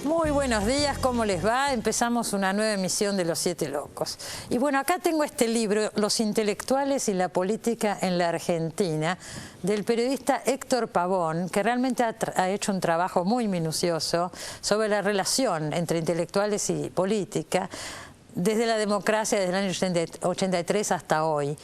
Muy buenos días, ¿cómo les va? Empezamos una nueva emisión de Los Siete Locos. Y bueno, acá tengo este libro, Los intelectuales y la política en la Argentina, del periodista Héctor Pavón, que realmente ha hecho un trabajo muy minucioso sobre la relación entre intelectuales y política, desde la democracia, desde el año 83 hasta hoy.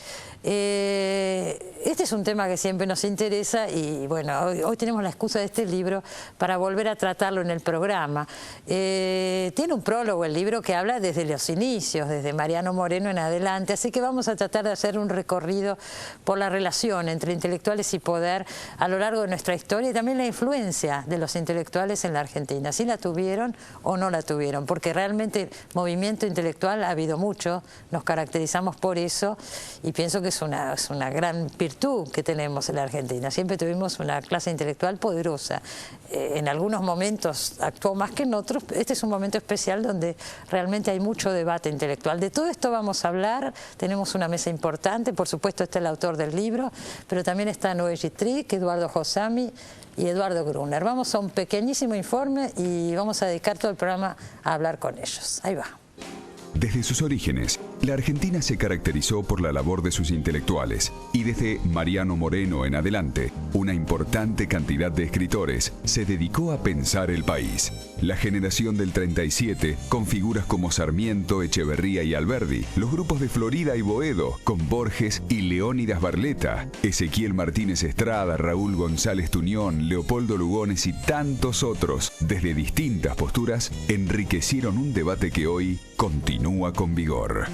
Este es un tema que siempre nos interesa y bueno, hoy tenemos la excusa de este libro para volver a tratarlo en el programa. Tiene un prólogo el libro que habla desde los inicios, desde Mariano Moreno en adelante, así que vamos a tratar de hacer un recorrido por la relación entre intelectuales y poder a lo largo de nuestra historia y también la influencia de los intelectuales en la Argentina, si la tuvieron o no la tuvieron, porque realmente movimiento intelectual ha habido mucho, nos caracterizamos por eso y pienso que es una gran virtud que tenemos en la Argentina. Siempre tuvimos una clase intelectual poderosa. En algunos momentos actuó más que en otros. Este es un momento especial donde realmente hay mucho debate intelectual. De todo esto vamos a hablar. Tenemos una mesa importante. Por supuesto está el autor del libro, pero también está Noé Gittrick, Eduardo Josami y Eduardo Gruner. Vamos a un pequeñísimo informe y vamos a dedicar todo el programa a hablar con ellos. Ahí va. Desde sus orígenes, la Argentina se caracterizó por la labor de sus intelectuales y desde Mariano Moreno en adelante, una importante cantidad de escritores se dedicó a pensar el país. La generación del 37, con figuras como Sarmiento, Echeverría y Alberdi, los grupos de Florida y Boedo, con Borges y Leónidas Barletta, Ezequiel Martínez Estrada, Raúl González Tuñón, Leopoldo Lugones y tantos otros, desde distintas posturas, enriquecieron un debate que hoy continúa con vigor.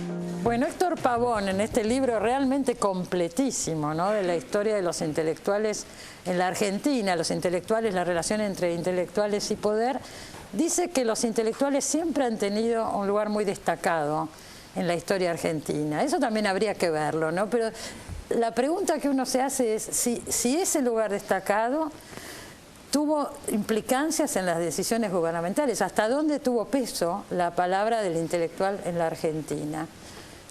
Bueno, Héctor Pavón, en este libro realmente completísimo, ¿no?, de la historia de los intelectuales en la Argentina, los intelectuales, la relación entre intelectuales y poder, dice que los intelectuales siempre han tenido un lugar muy destacado en la historia argentina. Eso también habría que verlo, ¿no? Pero la pregunta que uno se hace es si ese lugar destacado tuvo implicancias en las decisiones gubernamentales, hasta dónde tuvo peso la palabra del intelectual en la Argentina.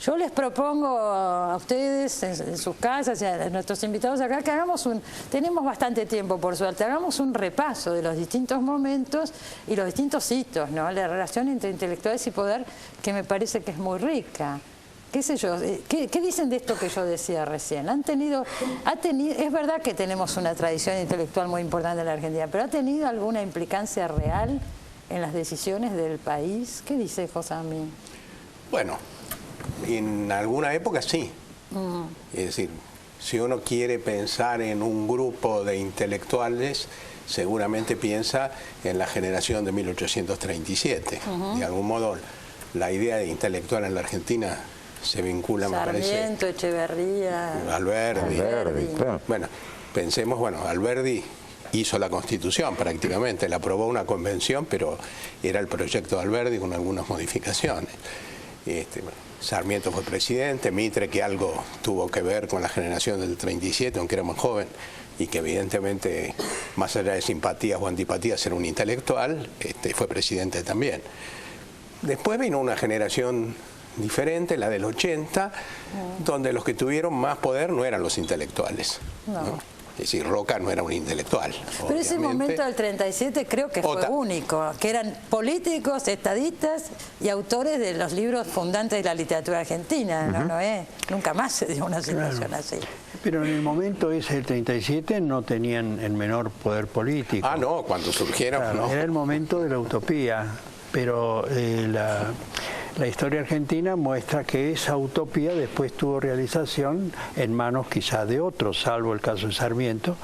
Yo les propongo a ustedes, en sus casas y a nuestros invitados acá, que tenemos bastante tiempo por suerte, hagamos un repaso de los distintos momentos y los distintos hitos, ¿no? La relación entre intelectuales y poder, que me parece que es muy rica. ¿Qué sé yo? ¿Qué dicen de esto que yo decía recién? Es verdad que tenemos una tradición intelectual muy importante en la Argentina, pero ¿ha tenido alguna implicancia real en las decisiones del país? ¿Qué dice Josami? Bueno, en alguna época sí. Es decir, si uno quiere pensar en un grupo de intelectuales, seguramente piensa en la generación de 1837. De algún modo, la idea de intelectual en la Argentina se vincula, Sarmiento, me parece. Sarmiento, Echeverría. Alberdi, claro. Bueno, pensemos, Alberdi hizo la Constitución prácticamente, la aprobó una convención, pero era el proyecto de Alberdi con algunas modificaciones. Sarmiento fue presidente, Mitre, que algo tuvo que ver con la generación del 37, aunque era más joven, y que evidentemente, más allá de simpatías o antipatías, era un intelectual, fue presidente también. Después vino una generación diferente, la del 80, donde los que tuvieron más poder no eran los intelectuales. ¿No? Es decir, Roca no era un intelectual. Pero ese momento del 37 creo que fue único, que eran políticos, estadistas y autores de los libros fundantes de la literatura argentina. ¿No? Nunca más se dio una situación así. Pero en el momento ese del 37 no tenían el menor poder político. Ah, no, cuando surgieron, claro, no. Era el momento de la utopía, pero la historia argentina muestra que esa utopía después tuvo realización en manos quizá de otros, salvo el caso de Sarmiento.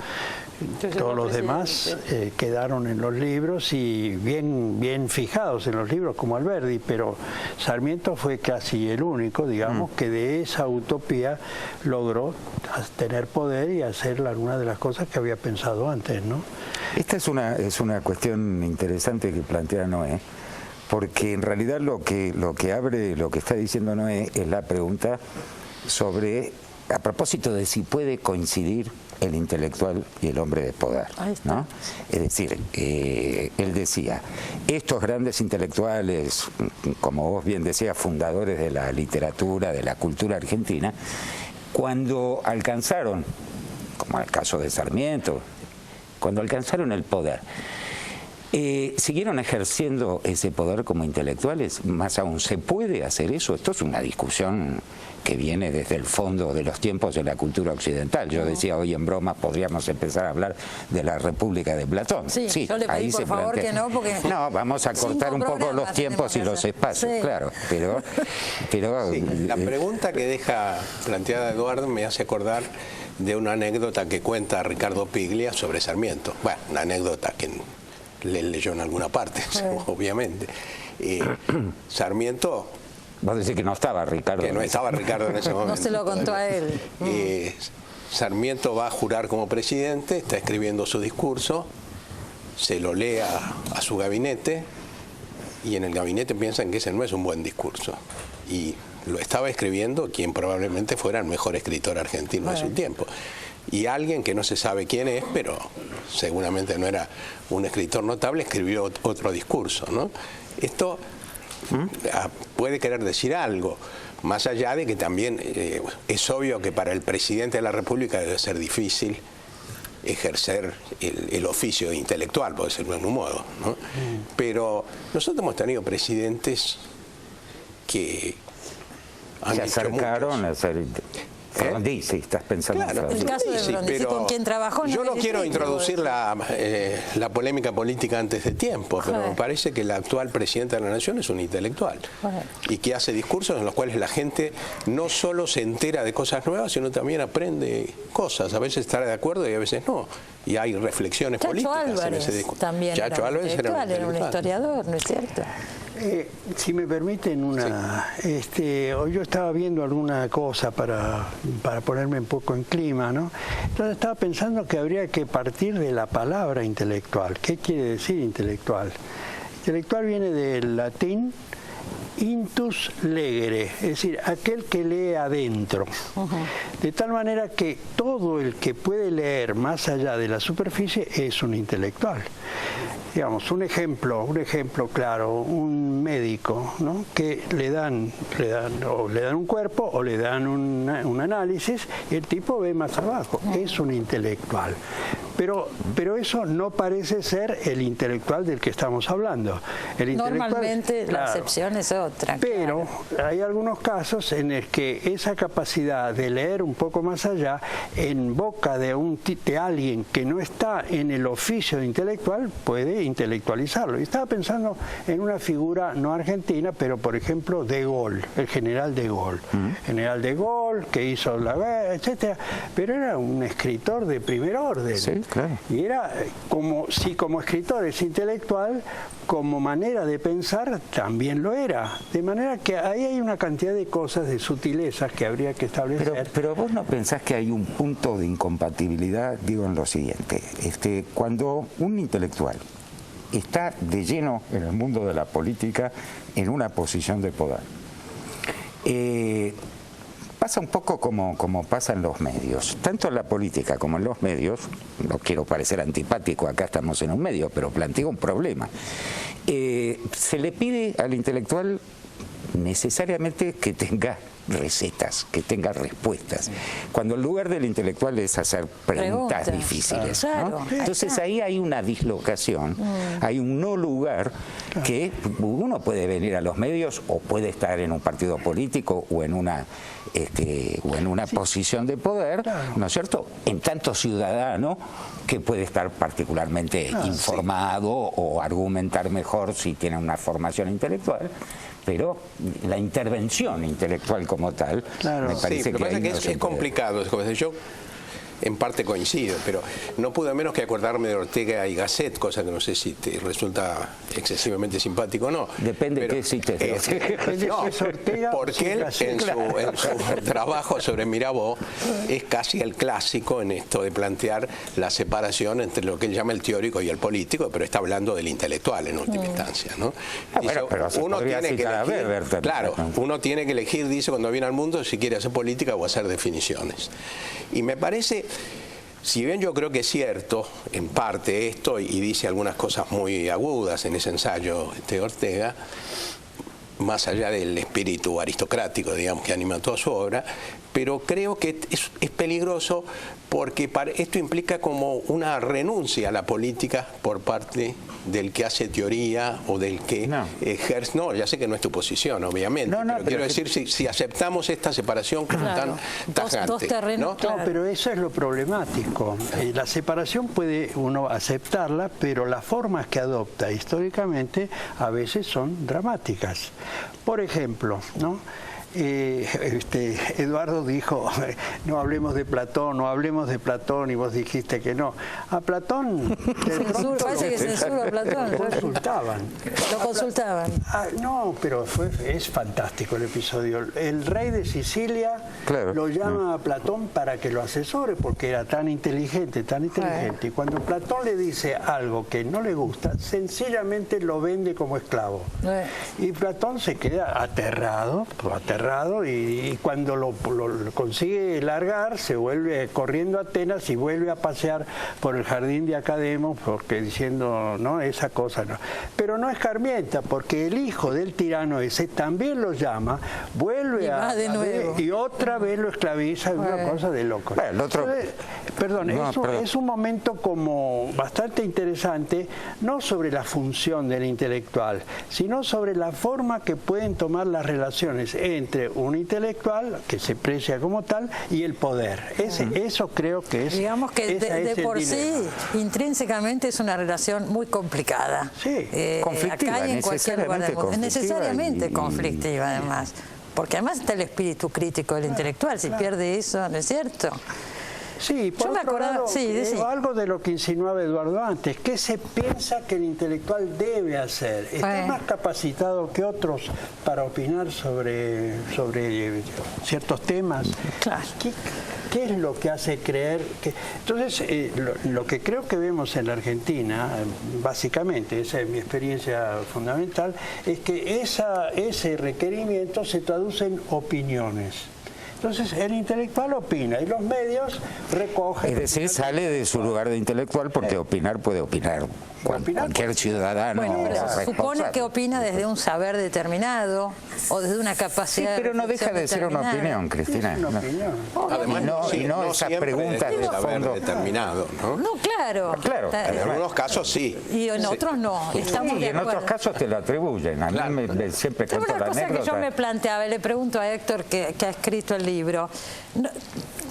Todos los demás quedaron en los libros y bien fijados en los libros como Alberdi, pero Sarmiento fue casi el único, digamos, que de esa utopía logró tener poder y hacer algunas de las cosas que había pensado antes, ¿no? Esta es una cuestión interesante que plantea Noé, porque en realidad lo que abre, lo que está diciendo Noé, es la pregunta sobre, a propósito de si puede coincidir el intelectual y el hombre de poder, ¿no? Es decir, él decía, estos grandes intelectuales, como vos bien decías, fundadores de la literatura, de la cultura argentina, cuando alcanzaron, como en el caso de Sarmiento, cuando alcanzaron el poder, siguieron ejerciendo ese poder como intelectuales. Más aún, ¿se puede hacer eso? Esto es una discusión que viene desde el fondo de los tiempos de la cultura occidental. Yo decía hoy en broma, podríamos empezar a hablar de la República de Platón. Sí, yo le pedí por favor que no, porque... No, vamos a cortar un poco los tiempos y los espacios, sí. Claro. Pero sí, la pregunta que deja planteada Eduardo me hace acordar de una anécdota que cuenta Ricardo Piglia sobre Sarmiento. Bueno, una anécdota que le leyó en alguna parte, obviamente. Sarmiento... Vos decís que no estaba Ricardo. Que no estaba Ricardo en ese momento. No se lo contó a él. Sarmiento va a jurar como presidente, está escribiendo su discurso, se lo lee a su gabinete y en el gabinete piensan que ese no es un buen discurso. Y lo estaba escribiendo quien probablemente fuera el mejor escritor argentino de su tiempo. Y alguien que no se sabe quién es, pero seguramente no era un escritor notable, escribió otro discurso, ¿no? Esto puede querer decir algo, más allá de que también es obvio que para el presidente de la República debe ser difícil ejercer el oficio intelectual, por decirlo de algún modo, ¿no? Pero nosotros hemos tenido presidentes que se acercaron a ser... Frondizi, estás pensando claro, en el caso de Frondizi, con quien trabajó. Yo no quiero introducir la polémica política antes de tiempo, pero me parece que el actual presidente de la Nación es un intelectual y que hace discursos en los cuales la gente no solo se entera de cosas nuevas, sino también aprende cosas. A veces estará de acuerdo y a veces no. Y hay reflexiones políticas en ese discurso. También Chacho Álvarez era un historiador, ¿no es cierto? Si me permiten hoy yo estaba viendo alguna cosa para ponerme un poco en clima, ¿no? Entonces estaba pensando que habría que partir de la palabra intelectual. ¿Qué quiere decir intelectual? Intelectual viene del latín intus legere, es decir, aquel que lee adentro. De tal manera que todo el que puede leer más allá de la superficie es un intelectual. Digamos, un ejemplo claro, un médico, ¿no? Que le dan un cuerpo o le dan un análisis y el tipo ve más abajo, es un intelectual. Pero eso no parece ser el intelectual del que estamos hablando. Normalmente la excepción es otra. Pero hay algunos casos en el que esa capacidad de leer un poco más allá en boca de alguien que no está en el oficio de intelectual puede intelectualizarlo. Y estaba pensando en una figura no argentina, pero por ejemplo De Gaulle, el general De Gaulle. General De Gaulle, que hizo la guerra, etcétera, pero era un escritor de primer orden. Sí, claro. Y era como escritor es intelectual, como manera de pensar también lo era. De manera que ahí hay una cantidad de cosas, de sutilezas que habría que establecer. Pero vos no pensás que hay un punto de incompatibilidad, digo, en lo siguiente. Cuando un intelectual está de lleno en el mundo de la política, en una posición de poder, pasa un poco como pasa en los medios. Tanto en la política como en los medios, no quiero parecer antipático, acá estamos en un medio, pero planteo un problema. Se le pide al intelectual necesariamente que tenga recetas, que tenga respuestas, cuando el lugar del intelectual es hacer preguntas difíciles, ¿no? Entonces ahí hay una dislocación, hay un no lugar que uno puede venir a los medios o puede estar en un partido político o en una posición de poder, ¿no es cierto? En tanto ciudadano que puede estar particularmente informado o argumentar mejor si tiene una formación intelectual. Pero la intervención intelectual como tal, me parece que ahí no es complicado. Yo en parte coincido, pero no pude menos que acordarme de Ortega y Gasset, cosa que no sé si te resulta excesivamente simpático o no. Depende de qué cites. No, porque él en su trabajo sobre Mirabeau es casi el clásico en esto de plantear la separación entre lo que él llama el teórico y el político, pero está hablando del intelectual en última instancia, ¿no? Pero uno tiene que elegir, uno tiene que elegir, dice, cuando viene al mundo, si quiere hacer política o hacer definiciones. Y me parece, si bien yo creo que es cierto, en parte esto, y dice algunas cosas muy agudas en ese ensayo de Ortega, más allá del espíritu aristocrático, digamos, que anima toda su obra, pero creo que es peligroso porque esto implica como una renuncia a la política por parte del que hace teoría o del que ejerce. No, ya sé que no es tu posición, obviamente, pero quiero decir, si aceptamos esta separación como tan tajante. Dos terrenos, ¿no? claro. No, pero eso es lo problemático. La separación puede uno aceptarla, pero las formas que adopta históricamente a veces son dramáticas. Por ejemplo, ¿no? Eduardo dijo, no hablemos de Platón, y vos dijiste que no. A Platón parece que censura a Platón. Lo consultaban. Lo consultaban. No, pero es fantástico el episodio. El rey de Sicilia lo llama a Platón para que lo asesore, porque era tan inteligente. Y cuando Platón le dice algo que no le gusta, sencillamente lo vende como esclavo. Y Platón se queda aterrado, y cuando lo consigue largar, se vuelve corriendo a Atenas y vuelve a pasear por el jardín de Academo, porque diciendo, no, esa cosa no. Pero no escarmienta, porque el hijo del tirano ese también lo llama, vuelve y otra vez lo esclaviza, una cosa de loco. Entonces, es un momento como bastante interesante, no sobre la función del intelectual, sino sobre la forma que pueden tomar las relaciones entre un intelectual que se precia como tal y el poder. Eso creo que es. Digamos que de por sí, intrínsecamente es una relación muy complicada. Sí, conflictiva, acá y en cualquier lugar del mundo. Necesariamente conflictiva, además. Porque además está el espíritu crítico del intelectual. Si pierde eso, ¿no es cierto? Sí, por otro lado, algo de lo que insinuaba Eduardo antes, ¿qué se piensa que el intelectual debe hacer? ¿Está más capacitado que otros para opinar sobre ciertos temas? Claro. ¿Qué es lo que hace creer que...? Entonces, lo que creo que vemos en la Argentina, básicamente, esa es mi experiencia fundamental, es que ese requerimiento se traduce en opiniones. Entonces el intelectual opina y los medios recogen. Es decir, sale de su lugar de intelectual porque opinar puede opinar cualquier ciudadano. Bueno, pero se supone que opina desde un saber determinado o desde una capacidad. Sí, pero no deja de ser una opinión, Cristina. Es una opinión. Además, no esas preguntas de fondo determinado, ¿no? No, claro. En algunos casos sí. Y en otros no. Estamos de en acuerdo. otros casos te lo atribuyen. A mí siempre Pero cuento una la cosa anécdota. que yo me planteaba, y le pregunto a Héctor que ha escrito el libro,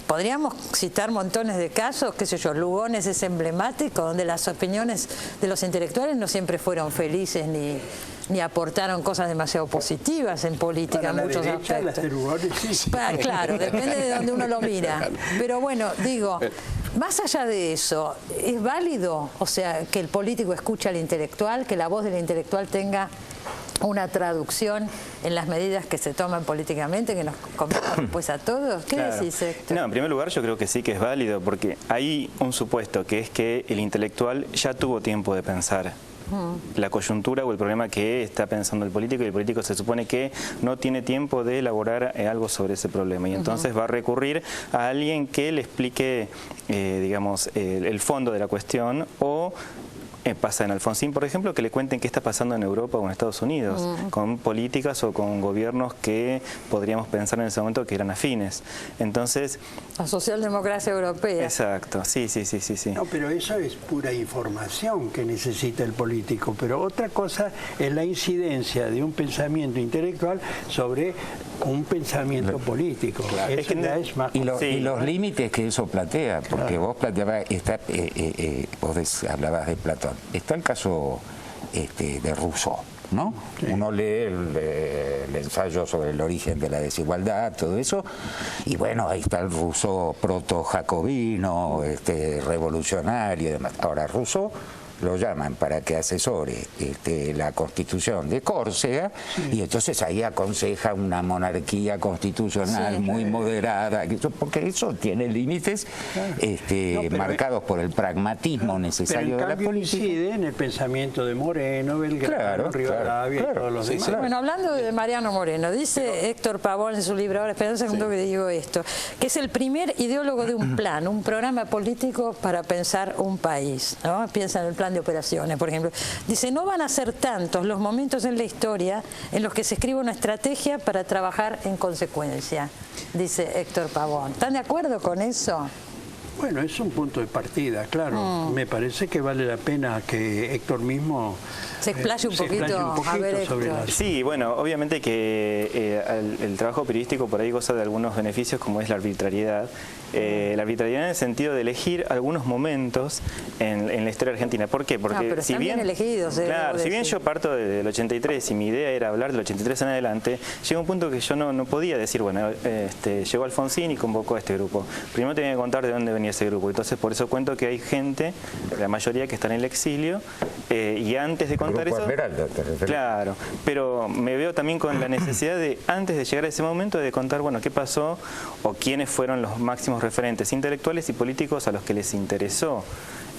podríamos citar montones de casos, qué sé yo, Lugones es emblemático, donde las opiniones de los intelectuales no siempre fueron felices ni aportaron cosas demasiado positivas en política en muchos aspectos. Claro, depende de donde uno lo mira. Pero bueno, digo, más allá de eso, ¿es válido, o sea, que el político escuche al intelectual, que la voz del intelectual tenga una traducción en las medidas que se toman políticamente, que nos convenga después a todos? ¿Qué decís, Héctor? No, en primer lugar yo creo que sí que es válido, porque hay un supuesto que es que el intelectual ya tuvo tiempo de pensar la coyuntura o el problema que está pensando el político, y el político se supone que no tiene tiempo de elaborar algo sobre ese problema, y entonces va a recurrir a alguien que le explique, digamos, el fondo de la cuestión, o pasa en Alfonsín, por ejemplo, que le cuenten qué está pasando en Europa o en Estados Unidos, con políticas o con gobiernos que podríamos pensar en ese momento que eran afines. Entonces... La socialdemocracia europea. Exacto, sí. No, pero eso es pura información que necesita el político, pero otra cosa es la incidencia de un pensamiento intelectual sobre un pensamiento político. Claro. Es que es más... Y los límites que eso plantea, porque vos planteabas, vos hablabas de Platón. Está el caso de Rousseau, ¿no? Sí. Uno lee el ensayo sobre el origen de la desigualdad, todo eso, y bueno, ahí está el Rousseau proto-jacobino, revolucionario y demás. Ahora, Rousseau lo llaman para que asesore la Constitución de Córcega, y entonces ahí aconseja una monarquía constitucional muy moderada, porque eso tiene límites marcados por el pragmatismo necesario de la política. Incide en el pensamiento de Moreno, Belgrano, Rivadavia y todos los demás. Bueno, hablando de Mariano Moreno, dice Héctor Pavón en su libro, ahora espera un segundo que digo esto, que es el primer ideólogo de un plan, un programa político para pensar un país, ¿no? Piensa en el plan plan de operaciones, por ejemplo. Dice, no van a ser tantos los momentos en la historia en los que se escribe una estrategia para trabajar en consecuencia, dice Héctor Pavón. ¿Están de acuerdo con eso? Bueno, es un punto de partida, claro. Me parece que vale la pena que Héctor mismo se explaye un poquito, a ver, sobre Héctor. Sí, bueno, obviamente que el trabajo periodístico por ahí goza de algunos beneficios, como es la arbitrariedad. La arbitrariedad en el sentido de elegir algunos momentos en la historia argentina. ¿Por qué? Porque pero si bien elegidos, claro, si bien yo parto del 83 y mi idea era hablar del 83 en adelante, llega un punto que yo no podía decir, bueno, llegó Alfonsín y convocó a este grupo. Primero tenía que contar de dónde venía ese grupo. Entonces por eso cuento que hay gente, la mayoría que está en el exilio, y antes de contar eso... Esmeralda, ¿te refieres? Claro, pero me veo también con la necesidad de, antes de llegar a ese momento, de contar, bueno, qué pasó o quiénes fueron los máximos referentes intelectuales y políticos a los que les interesó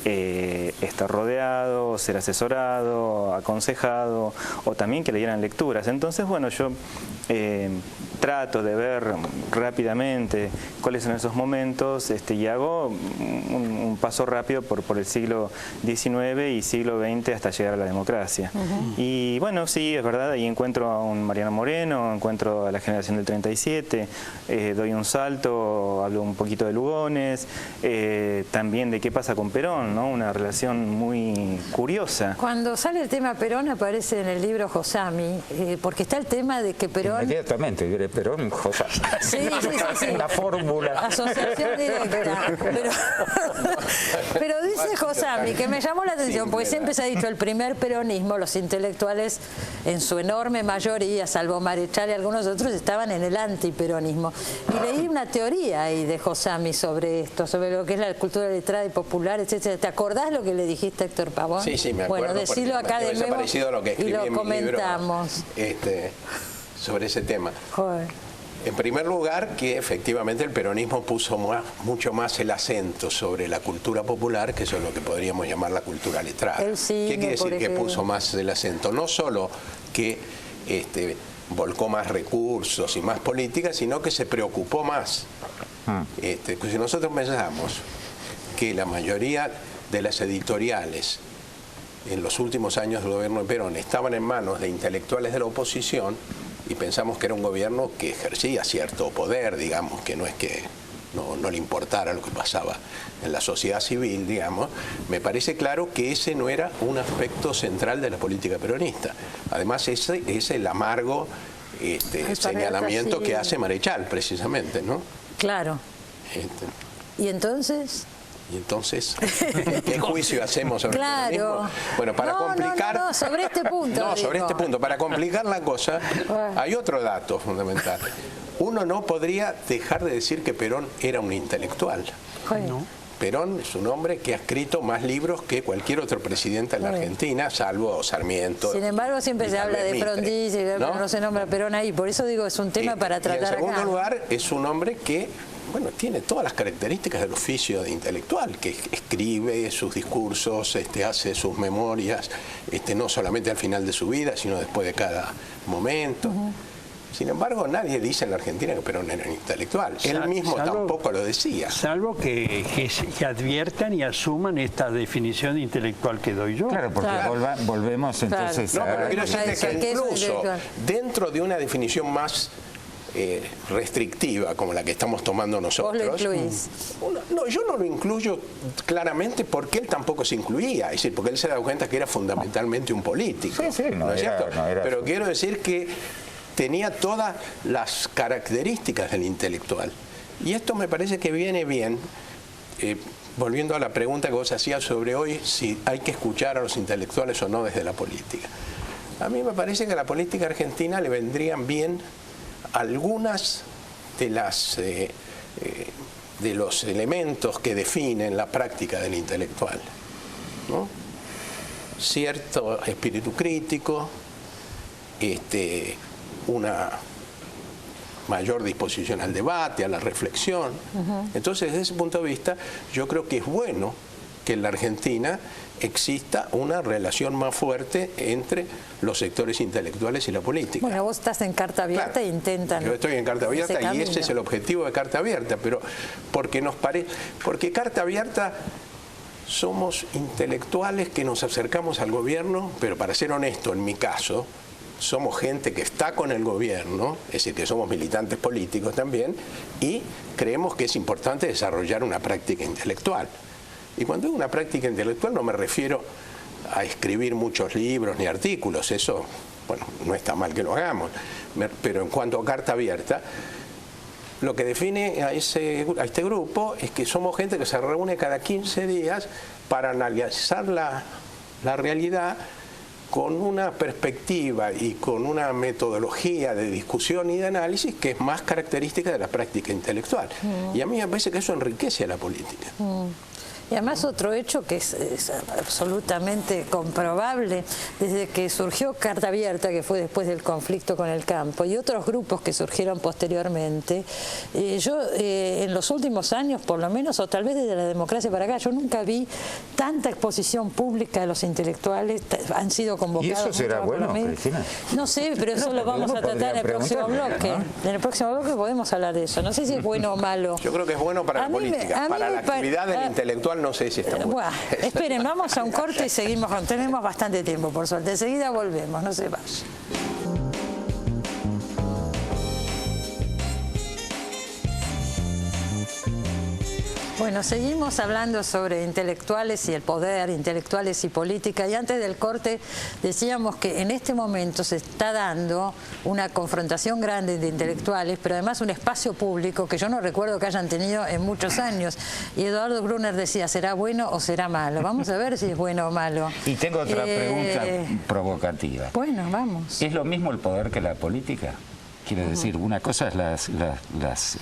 estar rodeado, ser asesorado, aconsejado, o también que le dieran lecturas. Entonces, bueno, yo trato de ver rápidamente cuáles son esos momentos y hago un paso rápido por el siglo XIX y siglo XX hasta llegar a la democracia. Y bueno, sí, es verdad, ahí encuentro a un Mariano Moreno, encuentro a la generación del 37, doy un salto, hablo un poquito de Lugones, también de qué pasa con Perón, ¿no? Una relación muy curiosa. Cuando sale el tema Perón aparece en el libro Josami, porque está el tema de que Perón... Inmediatamente, diré Perón, Josami. Sí. La fórmula. Asociación directa. Pero dice Josami, que me llamó la atención, porque siempre se ha dicho el primer peronismo, los intelectuales en su enorme mayoría, salvo Marechal y algunos otros, estaban en el antiperonismo. Y leí una teoría ahí de Josami sobre esto, sobre lo que es la cultura letrada y popular, etcétera. ¿Te acordás lo que le dijiste a Héctor Pavón? Sí, me acuerdo. Bueno, decilo acá de nuevo lo que y lo comentamos. Sobre ese tema. Joder. En primer lugar, que efectivamente el peronismo puso mucho más el acento sobre la cultura popular, que eso es lo que podríamos llamar la cultura letrada. ¿Qué quiere decir que puso más el acento? No solo que volcó más recursos y más políticas, sino que se preocupó más. Pues si nosotros pensamos que la mayoría de las editoriales en los últimos años del gobierno de Perón estaban en manos de intelectuales de la oposición, y pensamos que era un gobierno que ejercía cierto poder, digamos, que no es que no le importara lo que pasaba en la sociedad civil, digamos, me parece claro que ese no era un aspecto central de la política peronista. Además, ese es el amargo señalamiento que hace Marechal, precisamente, ¿no? Claro. ¿Y entonces? Y entonces, ¿qué juicio hacemos sobre el peronismo? Bueno, para complicar... No, sobre este punto. No, sobre este punto. Para complicar la cosa, hay otro dato fundamental. Uno no podría dejar de decir que Perón era un intelectual. ¿No? Perón es un hombre que ha escrito más libros que cualquier otro presidente en la Argentina, salvo Sarmiento. Sin embargo, siempre se habla de Frondizi, pero no se nombra Perón ahí. Por eso digo, es un tema para tratar acá. En segundo lugar, es un hombre que... bueno, tiene todas las características del oficio de intelectual, que escribe sus discursos, hace sus memorias, no solamente al final de su vida, sino después de cada momento. Sin embargo, nadie dice en la Argentina que Perón era un intelectual. Él mismo tampoco lo decía. Salvo que adviertan y asuman esta definición de intelectual que doy yo. Claro, porque volvemos entonces a... No, pero quiero decirte que incluso dentro de una definición más restrictiva como la que estamos tomando nosotros. ¿Vos lo incluís? No, yo no lo incluyo claramente porque él tampoco se incluía, es decir, porque él se da cuenta que era fundamentalmente un político. Sí, ¿no es cierto? Pero quiero decir que tenía todas las características del intelectual. Y esto me parece que viene bien, volviendo a la pregunta que vos hacías sobre hoy, si hay que escuchar a los intelectuales o no desde la política. A mí me parece que a la política argentina le vendrían bien algunas de los elementos que definen la práctica del intelectual, ¿no? Cierto espíritu crítico, una mayor disposición al debate, a la reflexión. Entonces, desde ese punto de vista, yo creo que es bueno que en la Argentina exista una relación más fuerte entre los sectores intelectuales y la política. Bueno, vos estás en Carta Abierta e intentan... Yo estoy en Carta Abierta y ese es el objetivo de Carta Abierta, pero porque Carta Abierta somos intelectuales que nos acercamos al gobierno, pero para ser honesto, en mi caso, somos gente que está con el gobierno, es decir, que somos militantes políticos también, y creemos que es importante desarrollar una práctica intelectual. Y cuando digo una práctica intelectual no me refiero a escribir muchos libros ni artículos, eso, bueno, no está mal que lo hagamos, pero en cuanto a carta abierta, lo que define a este grupo es que somos gente que se reúne cada 15 días para analizar la realidad con una perspectiva y con una metodología de discusión y de análisis que es más característica de la práctica intelectual. Y a mí me parece que eso enriquece a la política. Y además otro hecho que es absolutamente comprobable, desde que surgió Carta Abierta, que fue después del conflicto con el campo, y otros grupos que surgieron posteriormente, yo en los últimos años, por lo menos, o tal vez desde la democracia para acá, yo nunca vi tanta exposición pública de los intelectuales, han sido convocados. ¿Y eso será bueno, Cristina? No sé, pero eso lo vamos a tratar en el próximo bloque. ¿No? En el próximo bloque podemos hablar de eso. No sé si es bueno o malo. Yo creo que es bueno para la política, para la actividad del intelectual no sé si está bueno. Bueno, esperen, vamos a un corte y seguimos. Tenemos bastante tiempo, por suerte. Enseguida volvemos, no se vayan. Bueno, seguimos hablando sobre intelectuales y el poder, intelectuales y política, y antes del corte decíamos que en este momento se está dando una confrontación grande de intelectuales, pero además un espacio público que yo no recuerdo que hayan tenido en muchos años, y Eduardo Brunner decía, ¿será bueno o será malo? Vamos a ver si es bueno o malo. Y tengo otra pregunta provocativa. Bueno, vamos. ¿Es lo mismo el poder que la política? Quiero decir, una cosa es las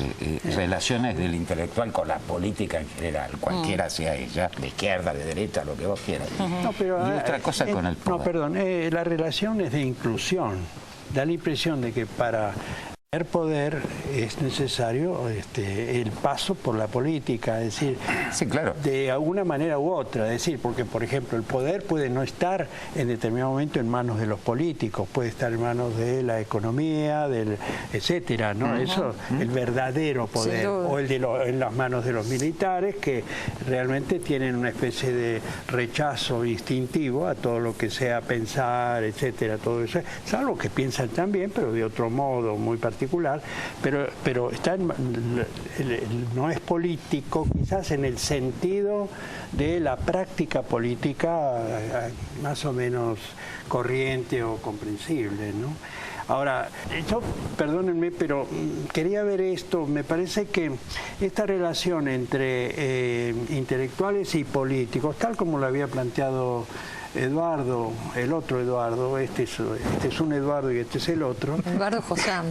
relaciones del intelectual con la política en general, cualquiera sea ella, de izquierda, de derecha, lo que vos quieras. No, pero, y otra cosa con el poder. No, perdón, la relación es de inclusión. Da la impresión de que para tener poder es necesario el paso por la política, es decir, sí, claro, de alguna manera u otra, es decir, porque por ejemplo el poder puede no estar en determinado momento en manos de los políticos, puede estar en manos de la economía, etcétera, ¿no? Eso, el verdadero poder, o en las manos de los militares, que realmente tienen una especie de rechazo instintivo a todo lo que sea pensar, etcétera, todo eso, salvo que piensan también, pero de otro modo, muy particular, pero está no es político quizás en el sentido de la práctica política más o menos corriente o comprensible, ¿no? Ahora, yo, perdónenme, pero quería ver esto. Me parece que esta relación entre intelectuales y políticos, tal como lo había planteado Eduardo, el otro Eduardo, este es un Eduardo y este es el otro. Eduardo Josán.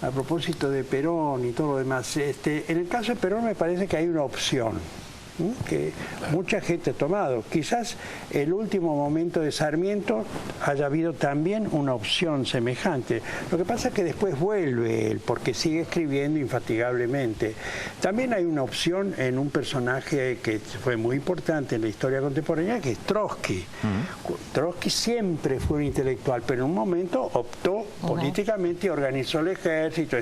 A propósito de Perón y todo lo demás, en el caso de Perón me parece que hay una opción que mucha gente ha tomado. Quizás el último momento de Sarmiento haya habido también una opción semejante. Lo que pasa es que después vuelve él, porque sigue escribiendo infatigablemente. También hay una opción en un personaje que fue muy importante en la historia contemporánea, que es Trotsky. Trotsky siempre fue un intelectual, pero en un momento optó políticamente y organizó el ejército.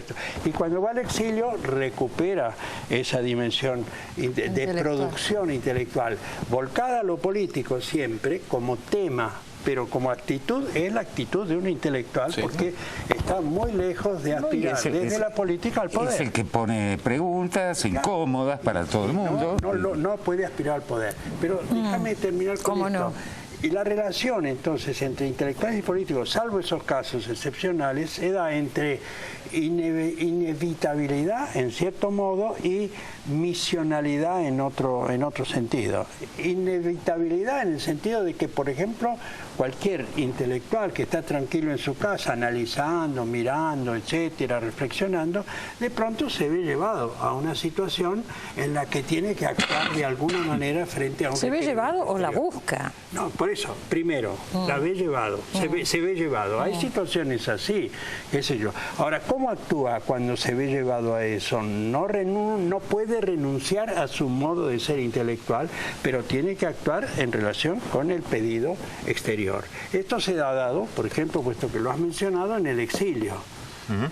Y cuando va al exilio recupera esa dimensión de producción intelectual, volcada a lo político siempre como tema, pero como actitud es la actitud de un intelectual, sí, porque está muy lejos de aspirar desde la política al poder. Es el que pone preguntas incómodas para todo el mundo. No puede aspirar al poder. Pero déjame terminar con esto. No? Y la relación entonces entre intelectuales y políticos, salvo esos casos excepcionales, se da entre inevitabilidad en cierto modo y misionalidad en otro sentido. Inevitabilidad en el sentido de que, por ejemplo, cualquier intelectual que está tranquilo en su casa analizando, mirando, etcétera, reflexionando, de pronto se ve llevado a una situación en la que tiene que actuar de alguna manera frente a un... ¿Se ve llevado o la busca? No, por eso, primero, la ve llevado, se ve llevado. Hay situaciones así, qué sé yo. Ahora, ¿cómo actúa cuando se ve llevado a eso? No puede renunciar a su modo de ser intelectual, pero tiene que actuar en relación con el pedido exterior. Esto se ha dado, por ejemplo, puesto que lo has mencionado, en el exilio.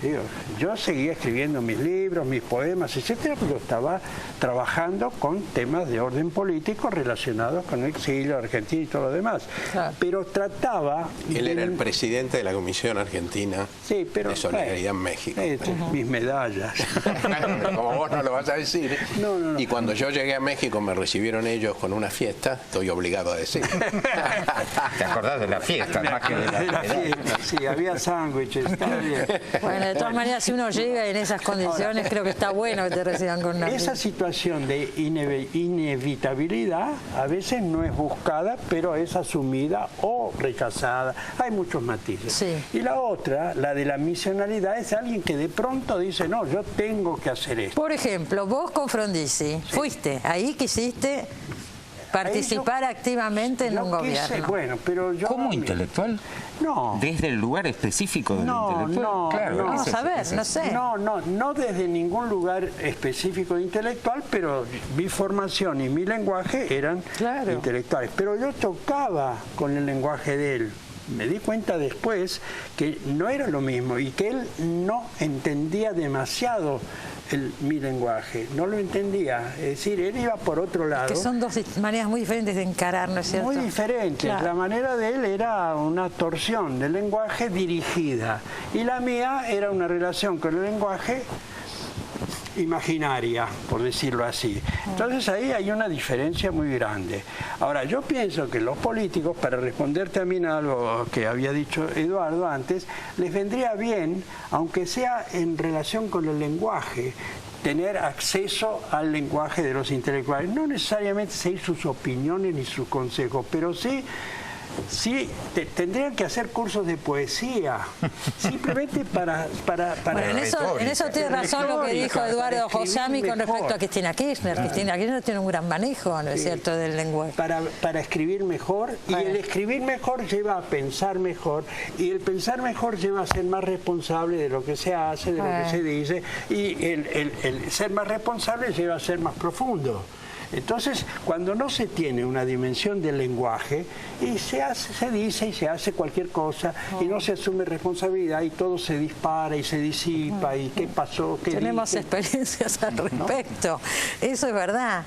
Digo, yo seguía escribiendo mis libros, mis poemas, etcétera, pero estaba trabajando con temas de orden político relacionados con el exilio, Argentina y todo lo demás. Claro. Pero trataba... Él era el presidente de la Comisión Argentina de Solidaridad en México. Mis medallas. Como vos no lo vas a decir. No. Y cuando yo llegué a México me recibieron ellos con una fiesta, estoy obligado a decir. ¿Te acordás de la fiesta más que de la fiesta? Sí, había sándwiches, está bien. Bueno, de todas maneras, si uno llega en esas condiciones, creo que está bueno que te reciban con una Esa situación de inevitabilidad a veces no es buscada, pero es asumida o rechazada. Hay muchos matices. Sí. Y la otra, la de la misionalidad, es alguien que de pronto dice, no, yo tengo que hacer esto. Por ejemplo, vos con Frondizi, fuiste, ahí quisiste participar activamente en un gobierno. Bueno, pero yo... ¿Como intelectual? No. ¿Desde el lugar específico del intelectual? No, claro, no. Vamos a ver, no sé. No desde ningún lugar específico de intelectual, pero mi formación y mi lenguaje eran intelectuales. Pero yo chocaba con el lenguaje de él. Me di cuenta después que no era lo mismo y que él no entendía demasiado mi lenguaje, no lo entendía, es decir, él iba por otro lado. Que son dos maneras muy diferentes de encarar, ¿no es cierto? Muy diferentes, la manera de él era una torsión del lenguaje dirigida y la mía era una relación con el lenguaje imaginaria, por decirlo así. Entonces ahí hay una diferencia muy grande. Ahora, yo pienso que los políticos, para responder también a algo que había dicho Eduardo antes, les vendría bien, aunque sea en relación con el lenguaje, tener acceso al lenguaje de los intelectuales. No necesariamente seguir sus opiniones ni sus consejos, pero sí, tendrían que hacer cursos de poesía, simplemente para bueno, en eso tiene razón lo que dijo Eduardo Josami con respecto a Cristina Kirchner. Cristina Kirchner tiene un gran manejo, ¿no es cierto?, del lenguaje. Para escribir mejor, y el escribir mejor lleva a pensar mejor, y el pensar mejor lleva a ser más responsable de lo que se hace, de lo que se dice, y el ser más responsable lleva a ser más profundo. Entonces, cuando no se tiene una dimensión del lenguaje y se dice y se hace cualquier cosa y no se asume responsabilidad y todo se dispara y se disipa y qué pasó, qué tenemos experiencias al respecto, eso es verdad.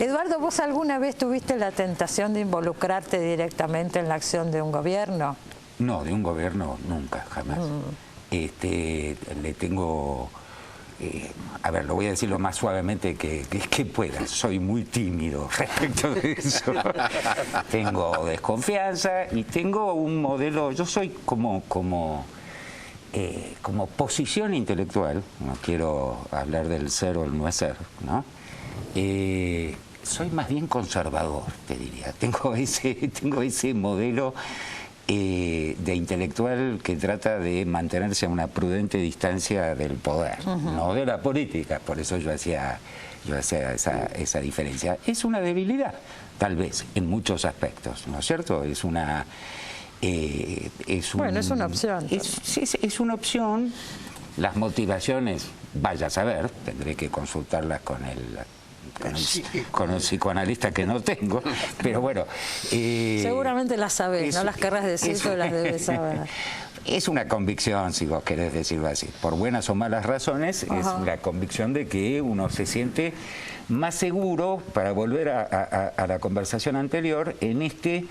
Eduardo, ¿vos alguna vez tuviste la tentación de involucrarte directamente en la acción de un gobierno? No, de un gobierno nunca, jamás. Le tengo... a ver, lo voy a decir lo más suavemente que pueda. Soy muy tímido respecto de eso. Tengo desconfianza y tengo un modelo. Yo soy como posición intelectual. No quiero hablar del ser o el no ser, ¿no? Soy más bien conservador, te diría. Tengo ese modelo de intelectual que trata de mantenerse a una prudente distancia del poder, no de la política. Por eso yo hacía esa diferencia. Es una debilidad, tal vez, en muchos aspectos, ¿no es cierto? Es una... bueno, es una opción. Es una opción. Las motivaciones, vaya a saber, tendré que consultarlas con el psicoanalista que no tengo, pero bueno... seguramente las sabés, no las querrás decir, pero las debes saber. Es una convicción, si vos querés decirlo así. Por buenas o malas razones, es la convicción de que uno se siente más seguro, para volver a la conversación anterior, en este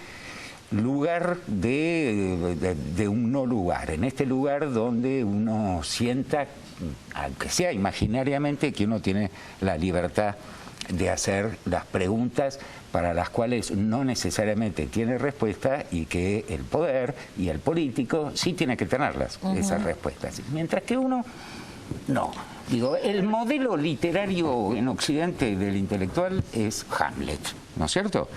lugar de un no lugar, en este lugar donde uno sienta, aunque sea imaginariamente, que uno tiene la libertad de hacer las preguntas para las cuales no necesariamente tiene respuesta y que el poder y el político sí tiene que tenerlas, esas respuestas. Mientras que uno no. Digo, el modelo literario en Occidente del intelectual es Hamlet, ¿no es cierto?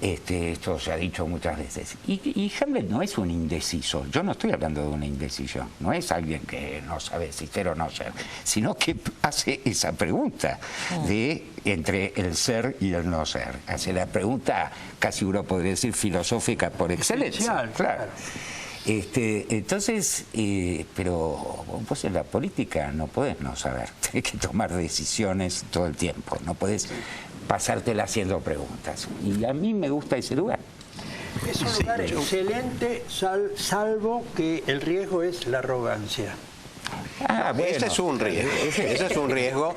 Esto se ha dicho muchas veces. Y Hamlet no es un indeciso. Yo no estoy hablando de una indecisión. No es alguien que no sabe si ser o no ser, sino que hace esa pregunta de entre el ser y el no ser. Hace la pregunta, casi uno podría decir, filosófica por excelencia. Claro. Entonces, pero vos en la política no podés no saber. Tienes que tomar decisiones todo el tiempo. No podés pasártela haciendo preguntas. Y a mí me gusta ese lugar. Es un lugar excelente, salvo que el riesgo es la arrogancia. Bueno. Ese es un riesgo. Ese es un riesgo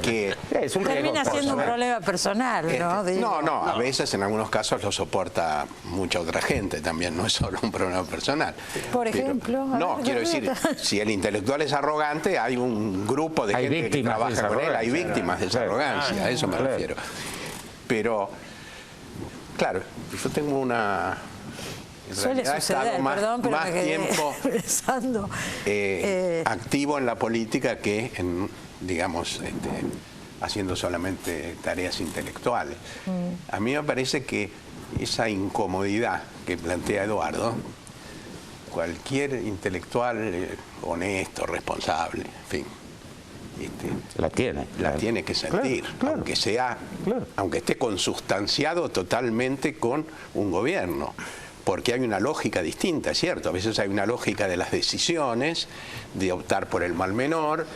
que... Es un riesgo termina siendo un personal. problema personal, ¿no? Digo. No, a veces en algunos casos lo soporta mucha otra gente también, no es solo un problema personal. Por ejemplo, no, quiero decir, si el intelectual es arrogante, hay un grupo de gente que trabaja con él, hay víctimas de esa arrogancia, a eso me refiero. Pero, claro, yo tengo una... En suele realidad he suceder, estado perdón, pero más me quedé tiempo pensando. activo en la política que en, digamos, haciendo solamente tareas intelectuales. A mí me parece que esa incomodidad que plantea Eduardo, cualquier intelectual honesto, responsable, en fin, la tiene que sentir, claro, aunque sea, aunque esté consustanciado totalmente con un gobierno. Porque hay una lógica distinta, ¿cierto? A veces hay una lógica de las decisiones, de optar por el mal menor,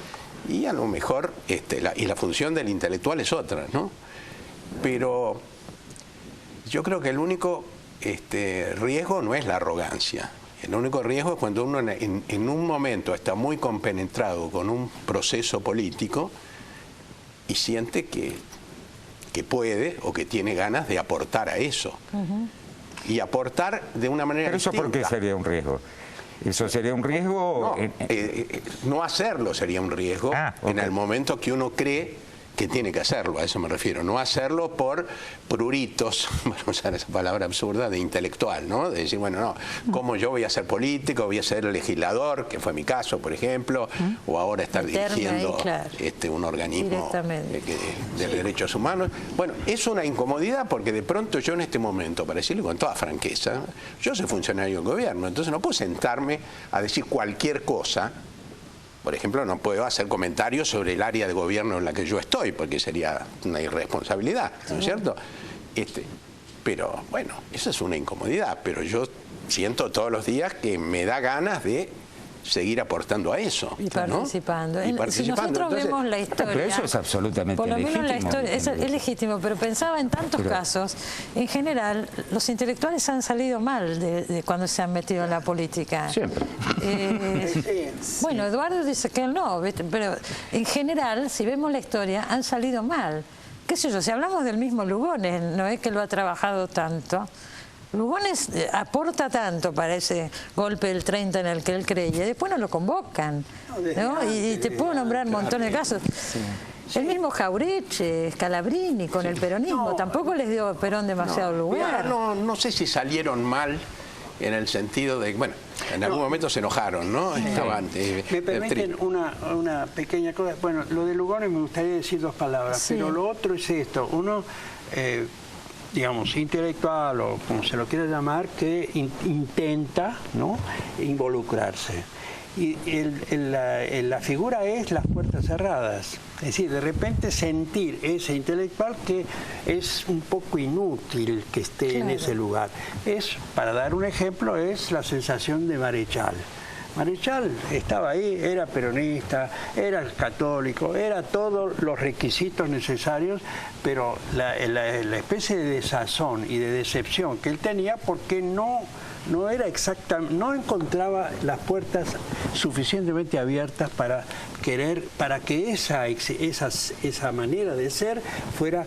y a lo mejor la función del intelectual es otra, ¿no? Pero yo creo que el único riesgo no es la arrogancia. El único riesgo es cuando uno en un momento está muy compenetrado con un proceso político y siente que puede o que tiene ganas de aportar a eso. Y aportar de una manera ¿Pero eso distinta. por qué sería un riesgo? ¿Eso sería un riesgo? No hacerlo sería un riesgo en el momento que uno cree que tiene que hacerlo, a eso me refiero. No hacerlo por pruritos, vamos a usar esa palabra absurda, de intelectual, ¿no? De decir, bueno, no, ¿cómo yo voy a ser político, voy a ser legislador, que fue mi caso, por ejemplo, o ahora estar dirigiendo un organismo de derechos humanos? Bueno, es una incomodidad porque de pronto yo en este momento, para decirlo con toda franqueza, yo soy funcionario del gobierno, entonces no puedo sentarme a decir cualquier cosa. Por ejemplo, no puedo hacer comentarios sobre el área de gobierno en la que yo estoy, porque sería una irresponsabilidad, ¿no es cierto? Pero bueno, esa es una incomodidad, pero yo siento todos los días que me da ganas de seguir aportando a eso. Y participando. ¿no? Y participando. Si nosotros vemos la historia... Pero eso es absolutamente por lo menos legítimo. la historia es legítimo, pero pensaba en tantos casos. En general, los intelectuales han salido mal de cuando se han metido en la política. Siempre. Bueno, Eduardo dice que él no, pero en general, si vemos la historia, han salido mal. ¿Qué sé yo? Si hablamos del mismo Lugones, no es que lo ha trabajado tanto... Lugones aporta tanto para ese golpe del 30 en el que él creía, y después no lo convocan, ¿no? Y te puedo nombrar montones de casos. El mismo Jauretche, Scalabrini con el peronismo, tampoco les dio Perón demasiado lugar. No sé si salieron mal en el sentido de, bueno, en algún momento se enojaron, ¿no? Estaban, me permiten una pequeña cosa. Bueno, lo de Lugones me gustaría decir dos palabras, pero lo otro es esto. Uno... digamos, intelectual o como se lo quiera llamar, que intenta, ¿no?, involucrarse. Y la figura es las puertas cerradas. Es decir, de repente sentir ese intelectual que es un poco inútil que esté en ese lugar. Para dar un ejemplo, es la sensación de Marechal. Marechal estaba ahí, era peronista, era católico, era todos los requisitos necesarios, pero la especie de desazón y de decepción que él tenía porque no era exacta, no encontraba las puertas suficientemente abiertas para que esa manera de ser fuera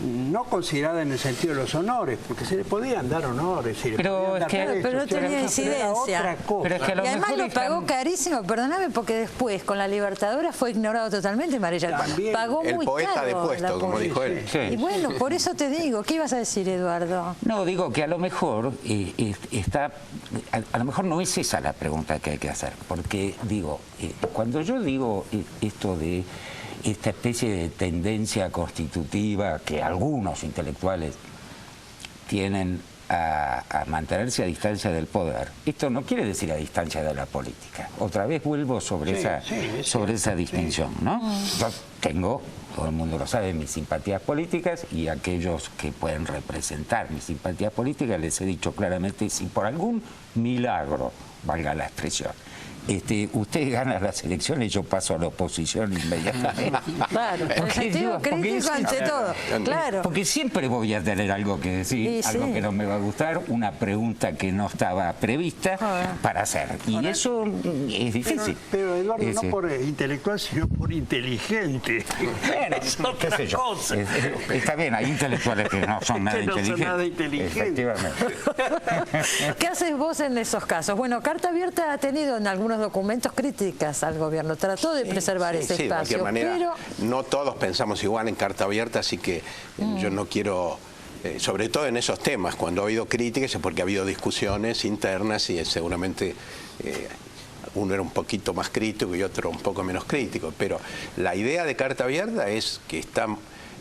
no considerada en el sentido de los honores, porque se le podían dar honores. Pero no tenía incidencia. Pero es que y además lo pagó carísimo, perdóname, porque después con la Libertadora fue ignorado totalmente Marechal. Pagó muy caro. El poeta de puesto, como dijo él. Y bueno, por eso te digo, ¿qué ibas a decir, Eduardo? No, digo que a lo mejor a lo mejor no es esa la pregunta que hay que hacer, porque digo, cuando yo digo esto de esta especie de tendencia constitutiva que algunos intelectuales tienen a mantenerse a distancia del poder, esto no quiere decir a distancia de la política. Otra vez vuelvo sobre esa distinción, ¿no? Yo tengo, todo el mundo lo sabe, mis simpatías políticas, y aquellos que pueden representar mis simpatías políticas les he dicho claramente, si por algún milagro, valga la expresión, usted gana las elecciones y yo paso a la oposición inmediatamente. Claro, el sentido crítico ante todo, claro. Porque siempre voy a tener algo que decir, algo que no me va a gustar, una pregunta que no estaba prevista para hacer. Y eso es difícil. Pero Eduardo, no por intelectual, sino por inteligente. Bueno, qué sé yo. Está bien, hay intelectuales que no son nada inteligentes. Efectivamente. ¿Qué haces vos en esos casos? Bueno, Carta Abierta ha tenido en algunos documentos críticas al gobierno, trató de preservar ese espacio. De cualquier manera, pero no todos pensamos igual en Carta Abierta, así que yo no quiero, sobre todo en esos temas, cuando ha habido críticas es porque ha habido discusiones internas y seguramente uno era un poquito más crítico y otro un poco menos crítico, pero la idea de Carta Abierta es que está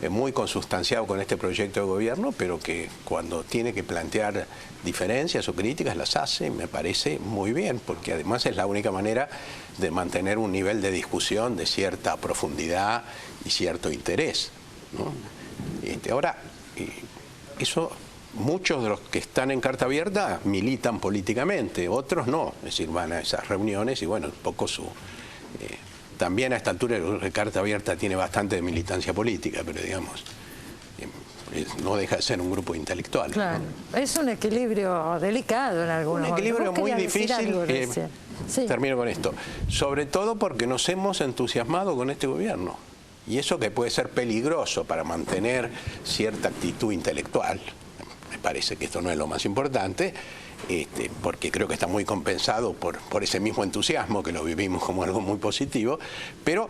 muy consustanciado con este proyecto de gobierno, pero que cuando tiene que plantear diferencias o críticas las hace, me parece muy bien, porque además es la única manera de mantener un nivel de discusión de cierta profundidad y cierto interés, ¿no? Ahora, eso, muchos de los que están en Carta Abierta militan políticamente, otros no, es decir, van a esas reuniones y bueno, un poco su... También a esta altura Carta Abierta tiene bastante de militancia política, pero digamos, no deja de ser un grupo intelectual. Claro, ¿no? Es un equilibrio delicado en algunos momentos. Un equilibrio muy difícil, sí. Termino con esto, sobre todo porque nos hemos entusiasmado con este gobierno, y eso que puede ser peligroso para mantener cierta actitud intelectual, me parece que esto no es lo más importante, porque creo que está muy compensado por ese mismo entusiasmo, que lo vivimos como algo muy positivo, pero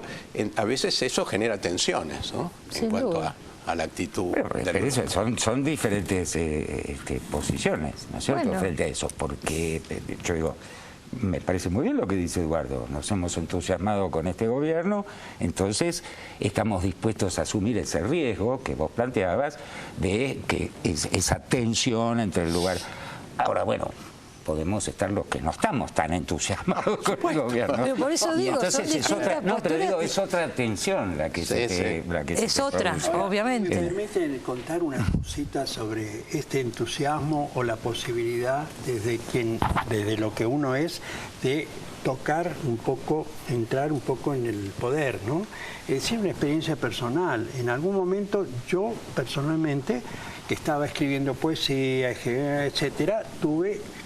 a veces eso genera tensiones, ¿no? En cuanto a la actitud. Pero eso, son diferentes posiciones, ¿no es cierto?, frente a eso, porque yo digo, me parece muy bien lo que dice Eduardo, nos hemos entusiasmado con este gobierno, entonces estamos dispuestos a asumir ese riesgo que vos planteabas de que esa tensión entre el lugar... Ahora, bueno, podemos estar los que no estamos tan entusiasmados con el gobierno. Pero por eso digo, entonces es otra tensión la que es otra, obviamente. ¿Me permiten contar una cosita sobre este entusiasmo o la posibilidad desde lo que uno es de tocar un poco, entrar un poco en el poder, ¿no? Es decir, una experiencia personal. En algún momento yo personalmente, que estaba escribiendo poesía, etcétera,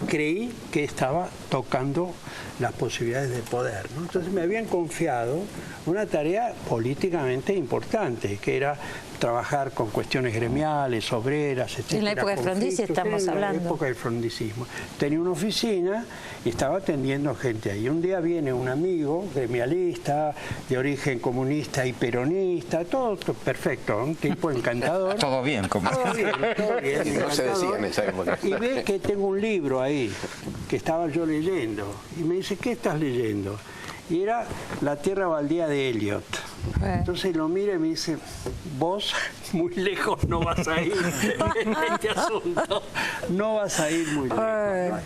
creí que estaba tocando las posibilidades de poder, ¿no? Entonces me habían confiado una tarea políticamente importante, que era trabajar con cuestiones gremiales, obreras, etcétera. En la época del frondizi estamos hablando. En la época del frondicismo. Tenía una oficina y estaba atendiendo gente ahí. Un día viene un amigo gremialista, de origen comunista y peronista, todo perfecto, un tipo encantador. Todo bien, como... Todo bien, no se decía en esa época. Y ve que tengo un libro ahí, que estaba yo leyendo. Y me dice, ¿qué estás leyendo? Y era La tierra baldía de Eliot. Entonces lo mira y me dice, vos muy lejos no vas a ir en este asunto. No vas a ir muy lejos.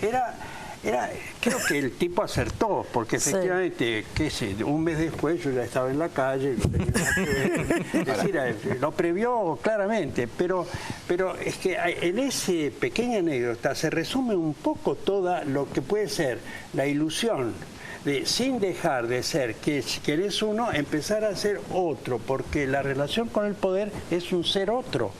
Creo que el tipo acertó, porque efectivamente, qué sé, un mes después yo ya estaba en la calle, es decir, lo previó claramente, pero es que en ese pequeña anécdota se resume un poco toda lo que puede ser la ilusión de, sin dejar de ser que eres uno, empezar a ser otro, porque la relación con el poder es un ser otro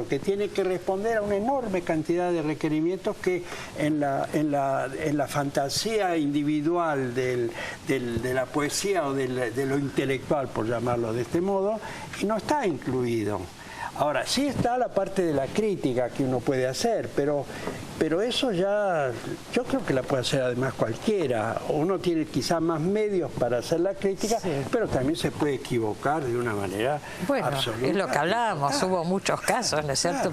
que tiene que responder a una enorme cantidad de requerimientos que en la fantasía individual de la poesía o de lo intelectual, por llamarlo de este modo, no está incluido. Ahora, sí está la parte de la crítica que uno puede hacer, pero eso ya, yo creo que la puede hacer además cualquiera. Uno tiene quizás más medios para hacer la crítica, pero también se puede equivocar de una manera absoluta. Es lo que hablábamos, hubo muchos casos, ¿no es cierto?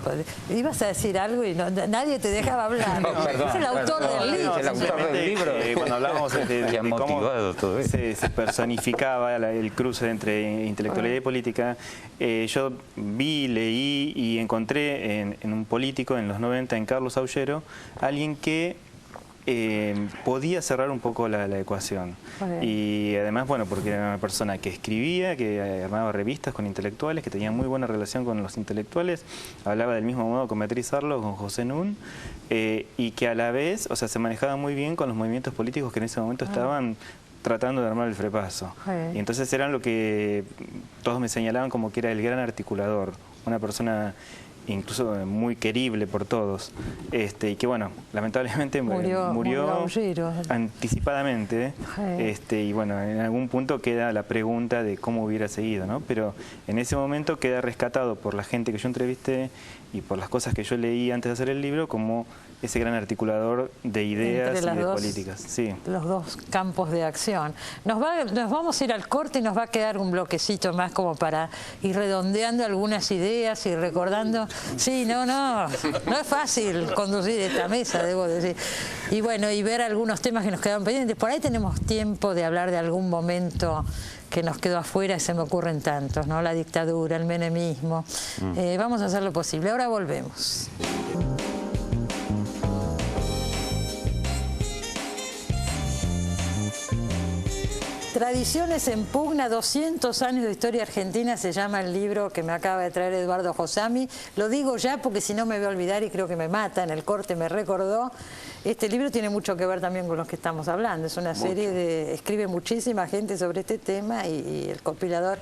Ibas a decir algo y nadie te dejaba hablar. Es el autor del libro. El autor del libro. Cuando hablábamos de cómo se personificaba el cruce entre intelectualidad y política, yo leí y encontré en un político en los 90, en Carlos Aullero, alguien que podía cerrar un poco la ecuación. Y además, bueno, porque era una persona que escribía, que armaba revistas con intelectuales, que tenía muy buena relación con los intelectuales, hablaba del mismo modo con Beatriz Arlo, con José Nun, y que a la vez, o sea, se manejaba muy bien con los movimientos políticos que en ese momento estaban tratando de armar el frepaso. Y entonces eran lo que todos me señalaban como que era el gran articulador, una persona incluso muy querible por todos, y que bueno, lamentablemente murió anticipadamente, y bueno, en algún punto queda la pregunta de cómo hubiera seguido, ¿no? Pero en ese momento queda rescatado por la gente que yo entrevisté y por las cosas que yo leí antes de hacer el libro como ese gran articulador de ideas y de políticas. Sí. Los dos campos de acción. Nos vamos a ir al corte y nos va a quedar un bloquecito más como para ir redondeando algunas ideas y recordando. Sí, no es fácil conducir esta mesa, debo decir. Y bueno, y ver algunos temas que nos quedan pendientes. Por ahí tenemos tiempo de hablar de algún momento que nos quedó afuera y se me ocurren tantos, ¿no? La dictadura, el menemismo. Vamos a hacer lo posible. Ahora volvemos. Tradiciones en pugna, 200 años de historia argentina, se llama el libro que me acaba de traer Eduardo Josami. Lo digo ya porque si no me voy a olvidar y creo que me mata, en el corte me recordó. Este libro tiene mucho que ver también con los que estamos hablando. Es una serie de... Escribe muchísima gente sobre este tema y el compilador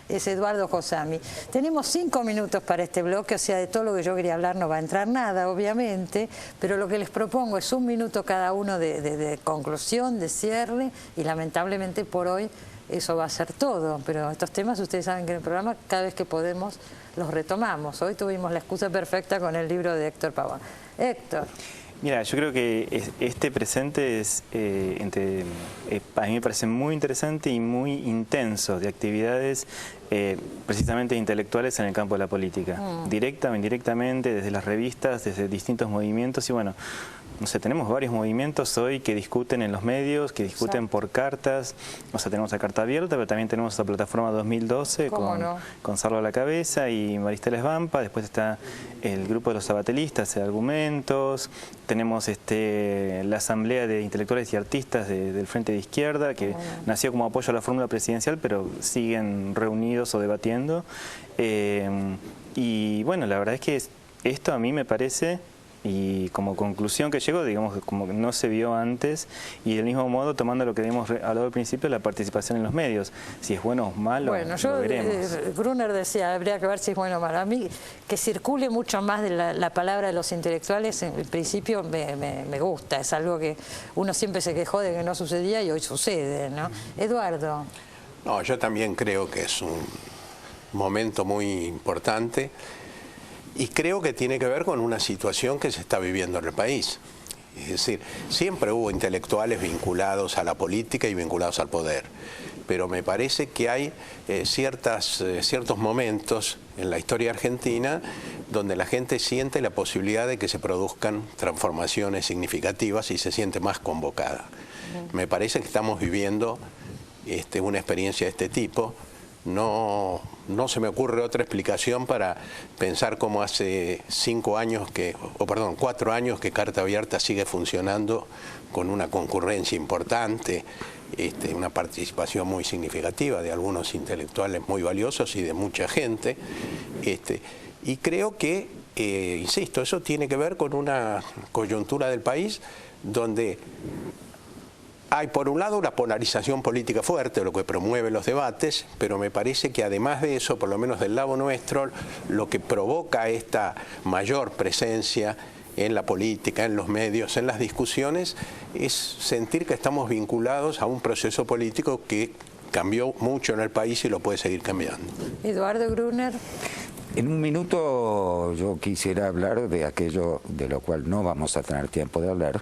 es Eduardo Josami. Tenemos 5 minutos para este bloque, o sea, de todo lo que yo quería hablar no va a entrar nada, obviamente, pero lo que les propongo es 1 minuto cada uno de conclusión, de cierre, y lamentablemente por hoy eso va a ser todo. Pero estos temas, ustedes saben que en el programa, cada vez que podemos, los retomamos. Hoy tuvimos la excusa perfecta con el libro de Héctor Pavón. Héctor. Mira, yo creo que este presente es, a mí me parece muy interesante y muy intenso, de actividades precisamente intelectuales en el campo de la política, directa o indirectamente, desde las revistas, desde distintos movimientos, y bueno, no sé, tenemos varios movimientos hoy que discuten en los medios, que discuten por cartas. O sea, tenemos la Carta Abierta, pero también tenemos la plataforma 2012 con Sarlo a la cabeza y Maristela Svampa. Después está el grupo de los sabatelistas de argumentos. Tenemos la Asamblea de Intelectuales y Artistas del Frente de Izquierda, que nació como apoyo a la fórmula presidencial, pero siguen reunidos o debatiendo. Y bueno, la verdad es que esto a mí me parece... Y como conclusión que llegó, digamos, como que no se vio antes, y del mismo modo tomando lo que habíamos hablado al principio, la participación en los medios. Si es bueno o malo, lo veremos. Gruner decía, habría que ver si es bueno o malo. A mí, que circule mucho más de la palabra de los intelectuales, en principio me gusta. Es algo que uno siempre se quejó de que no sucedía y hoy sucede, ¿no? Eduardo. No, yo también creo que es un momento muy importante. Y creo que tiene que ver con una situación que se está viviendo en el país. Es decir, siempre hubo intelectuales vinculados a la política y vinculados al poder. Pero me parece que hay ciertos momentos en la historia argentina donde la gente siente la posibilidad de que se produzcan transformaciones significativas y se siente más convocada. Me parece que estamos viviendo una experiencia de este tipo. No se me ocurre otra explicación para pensar cómo hace 4 años que Carta Abierta sigue funcionando con una concurrencia importante, una participación muy significativa de algunos intelectuales muy valiosos y de mucha gente. Y creo que, insisto, eso tiene que ver con una coyuntura del país donde hay por un lado una polarización política fuerte, lo que promueve los debates, pero me parece que además de eso, por lo menos del lado nuestro, lo que provoca esta mayor presencia en la política, en los medios, en las discusiones, es sentir que estamos vinculados a un proceso político que cambió mucho en el país y lo puede seguir cambiando. Eduardo Gruner. En 1 minuto yo quisiera hablar de aquello de lo cual no vamos a tener tiempo de hablar,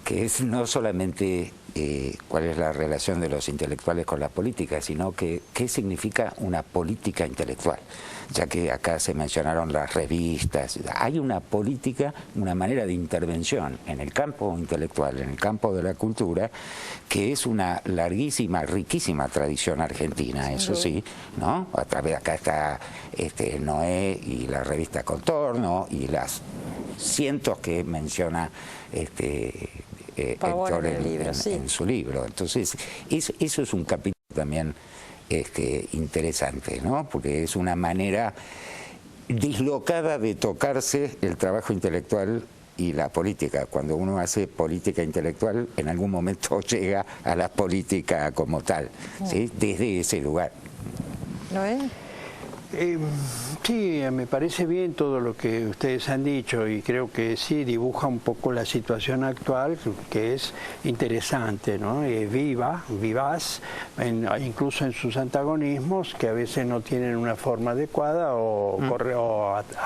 que es no solamente cuál es la relación de los intelectuales con la política, sino que qué significa una política intelectual, ya que acá se mencionaron las revistas. Hay una política, una manera de intervención en el campo intelectual, en el campo de la cultura, que es una larguísima, riquísima tradición argentina, eso sí, ¿no? A través de acá está Noé y la revista Contorno y las cientos que menciona Héctor libro, sí. en su libro. Entonces, eso es un capítulo también interesante, ¿no? Porque es una manera dislocada de tocarse el trabajo intelectual y la política. Cuando uno hace política intelectual, en algún momento llega a la política como tal, ¿sí? Desde ese lugar. ¿No es? Sí, me parece bien todo lo que ustedes han dicho y creo que sí dibuja un poco la situación actual, que es interesante, ¿no? Vivaz, incluso en sus antagonismos, que a veces no tienen una forma adecuada o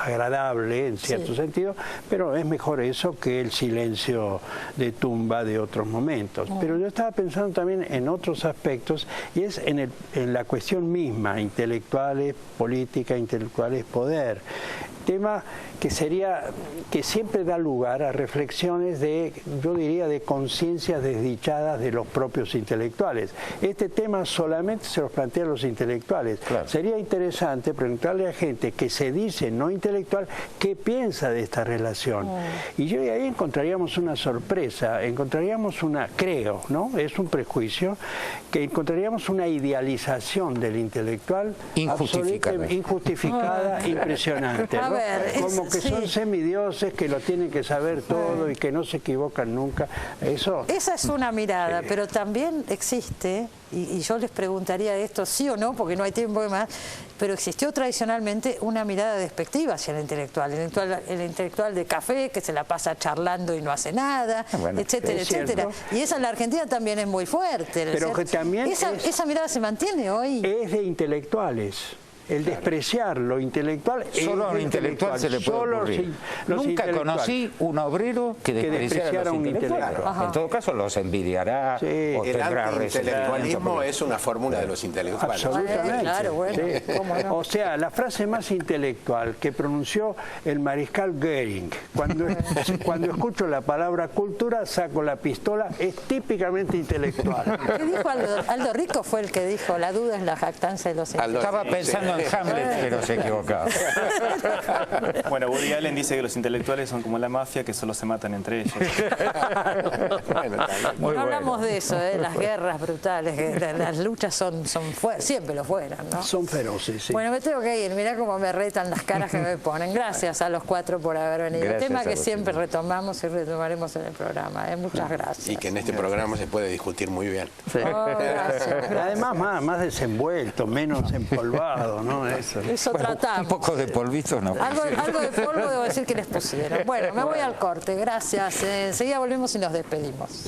agradable en cierto sentido, pero es mejor eso que el silencio de tumba de otros momentos. Pero yo estaba pensando también en otros aspectos, y es en la cuestión misma, intelectuales, política, intelectuales, poder. Tema que siempre da lugar a reflexiones de, yo diría, de conciencias desdichadas de los propios intelectuales. Este tema solamente se los plantea a los intelectuales. Claro. Sería interesante preguntarle a gente que se dice no intelectual qué piensa de esta relación. Y yo ahí encontraríamos una sorpresa, encontraríamos creo, ¿no? Es un prejuicio, que encontraríamos una idealización del intelectual injustificada, impresionante, ¿no? Como que son semidioses que lo tienen que saber todo y que no se equivocan nunca. Esa es una mirada, pero también existe, y yo les preguntaría esto sí o no, porque no hay tiempo de más, pero existió tradicionalmente una mirada despectiva hacia el intelectual de café, que se la pasa charlando y no hace nada, etcétera, etcétera. Y esa en la Argentina también es muy fuerte. Pero que también esa mirada se mantiene hoy. Es de intelectuales. El despreciar lo intelectual. Solo a un intelectual se le puede ocurrir. Nunca conocí un obrero que despreciara a un intelectual. En todo caso los envidiará o tendrá el intelectualismo es una fórmula de los intelectuales. Absolutamente. Claro, bueno, ¿cómo no? O sea, la frase más intelectual que pronunció el mariscal Goering, cuando escucho la palabra cultura, saco la pistola, es típicamente intelectual. ¿Qué dijo Aldo? Aldo Rico fue el que dijo, la duda es la jactancia de los intelectuales. Estaba pensando en Hamlet, pero se equivocaba. Bueno, Woody Allen dice que los intelectuales son como la mafia, que solo se matan entre ellos. No hablamos de eso, las guerras brutales, las luchas son siempre lo fueran, ¿no? Son feroces, sí. Bueno, me tengo que ir, mirá cómo me retan las caras que me ponen. Gracias a los cuatro por haber venido. Gracias, tema que siempre retomamos y retomaremos en el programa. Muchas gracias. Y que en este programa se puede discutir muy bien. Sí. Gracias. Además, más desenvuelto, menos empolvado, ¿no? Eso tratamos. Un poco de polvito, ¿no? Algo de polvo debo decir que les pusieron. Bueno, me voy al corte. Gracias. Enseguida volvemos y nos despedimos.